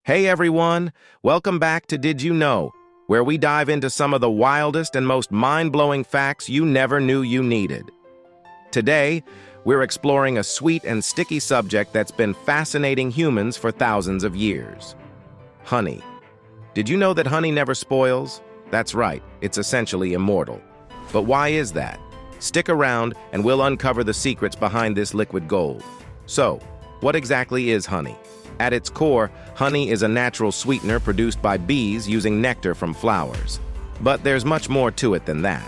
Hey everyone, welcome back to Did You Know, where we dive into some of the wildest and most mind-blowing facts you never knew you needed. Today, we're exploring a sweet and sticky subject that's been fascinating humans for thousands of years. Honey. Did you know that honey never spoils? That's right, it's essentially immortal. But why is that? Stick around and we'll uncover the secrets behind this liquid gold. So, what exactly is honey? At its core, honey is a natural sweetener produced by bees using nectar from flowers. But there's much more to it than that.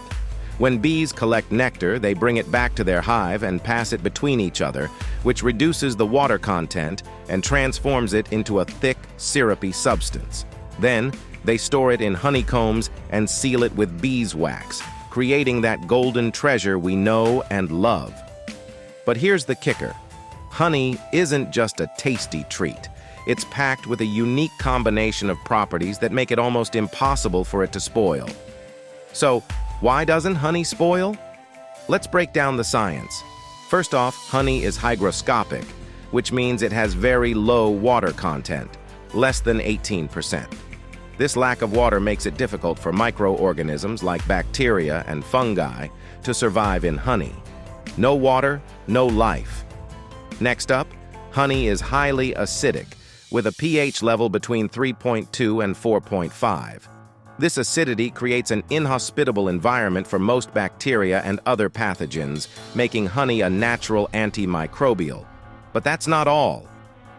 When bees collect nectar, they bring it back to their hive and pass it between each other, which reduces the water content and transforms it into a thick, syrupy substance. Then, they store it in honeycombs and seal it with beeswax, creating that golden treasure we know and love. But here's the kicker. Honey isn't just a tasty treat. It's packed with a unique combination of properties that make it almost impossible for it to spoil. So, why doesn't honey spoil? Let's break down the science. First off, honey is hygroscopic, which means it has very low water content, less than 18%. This lack of water makes it difficult for microorganisms like bacteria and fungi to survive in honey. No water, no life. Next up, honey is highly acidic, with a pH level between 3.2 and 4.5. This acidity creates an inhospitable environment for most bacteria and other pathogens, making honey a natural antimicrobial. But that's not all.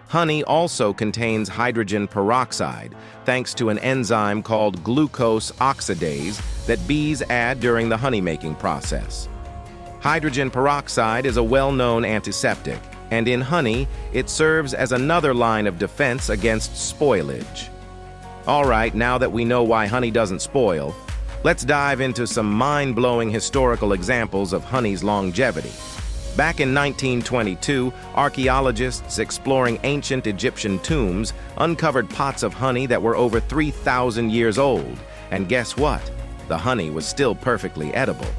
Honey also contains hydrogen peroxide, thanks to an enzyme called glucose oxidase that bees add during the honey-making process. Hydrogen peroxide is a well-known antiseptic, and in honey, it serves as another line of defense against spoilage. All right, now that we know why honey doesn't spoil, let's dive into some mind-blowing historical examples of honey's longevity. Back in 1922, archaeologists exploring ancient Egyptian tombs uncovered pots of honey that were over 3,000 years old. And guess what? The honey was still perfectly edible.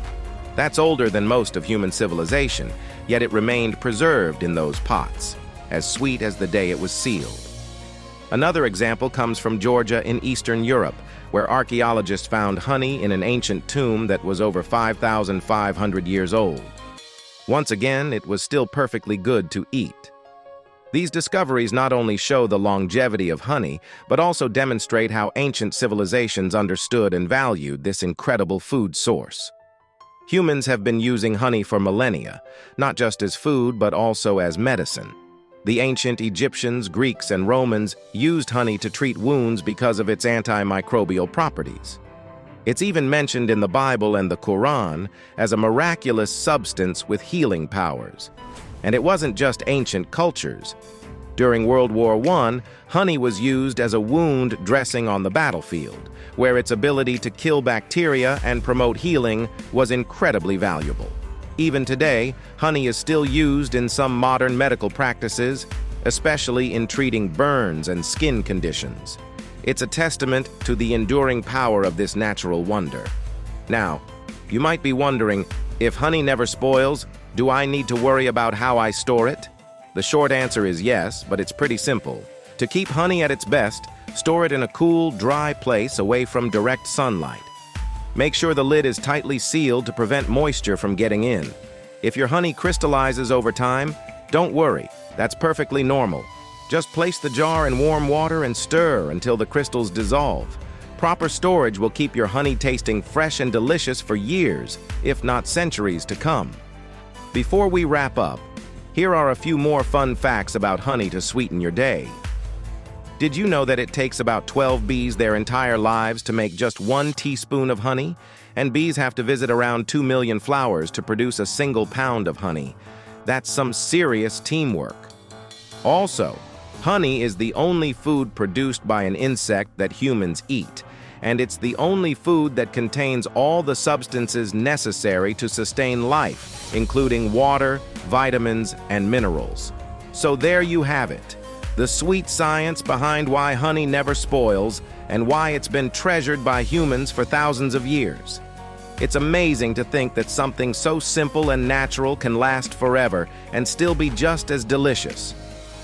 That's older than most of human civilization, yet it remained preserved in those pots, as sweet as the day it was sealed. Another example comes from Georgia in Eastern Europe, where archaeologists found honey in an ancient tomb that was over 5,500 years old. Once again, it was still perfectly good to eat. These discoveries not only show the longevity of honey, but also demonstrate how ancient civilizations understood and valued this incredible food source. Humans have been using honey for millennia, not just as food but also as medicine. The ancient Egyptians, Greeks, and Romans used honey to treat wounds because of its antimicrobial properties. It's even mentioned in the Bible and the Quran as a miraculous substance with healing powers. And it wasn't just ancient cultures. During World War I, honey was used as a wound dressing on the battlefield, where its ability to kill bacteria and promote healing was incredibly valuable. Even today, honey is still used in some modern medical practices, especially in treating burns and skin conditions. It's a testament to the enduring power of this natural wonder. Now, you might be wondering, if honey never spoils, do I need to worry about how I store it? The short answer is yes, but it's pretty simple. To keep honey at its best, store it in a cool, dry place away from direct sunlight. Make sure the lid is tightly sealed to prevent moisture from getting in. If your honey crystallizes over time, don't worry, that's perfectly normal. Just place the jar in warm water and stir until the crystals dissolve. Proper storage will keep your honey tasting fresh and delicious for years, if not centuries to come. Before we wrap up, here are a few more fun facts about honey to sweeten your day. Did you know that it takes about 12 bees their entire lives to make just 1 teaspoon of honey? And bees have to visit around 2 million flowers to produce a single pound of honey. That's some serious teamwork. Also, honey is the only food produced by an insect that humans eat, and it's the only food that contains all the substances necessary to sustain life, including water, vitamins, and minerals. So there you have it, the sweet science behind why honey never spoils and why it's been treasured by humans for thousands of years. It's amazing to think that something so simple and natural can last forever and still be just as delicious.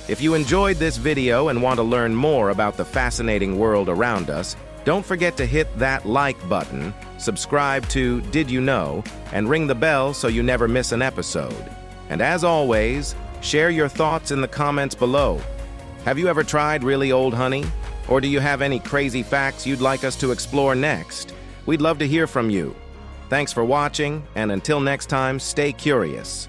If you enjoyed this video and want to learn more about the fascinating world around us, don't forget to hit that like button, subscribe to Did You Know, and ring the bell so you never miss an episode. And as always, share your thoughts in the comments below. Have you ever tried really old honey? Or do you have any crazy facts you'd like us to explore next? We'd love to hear from you. Thanks for watching, and until next time, stay curious.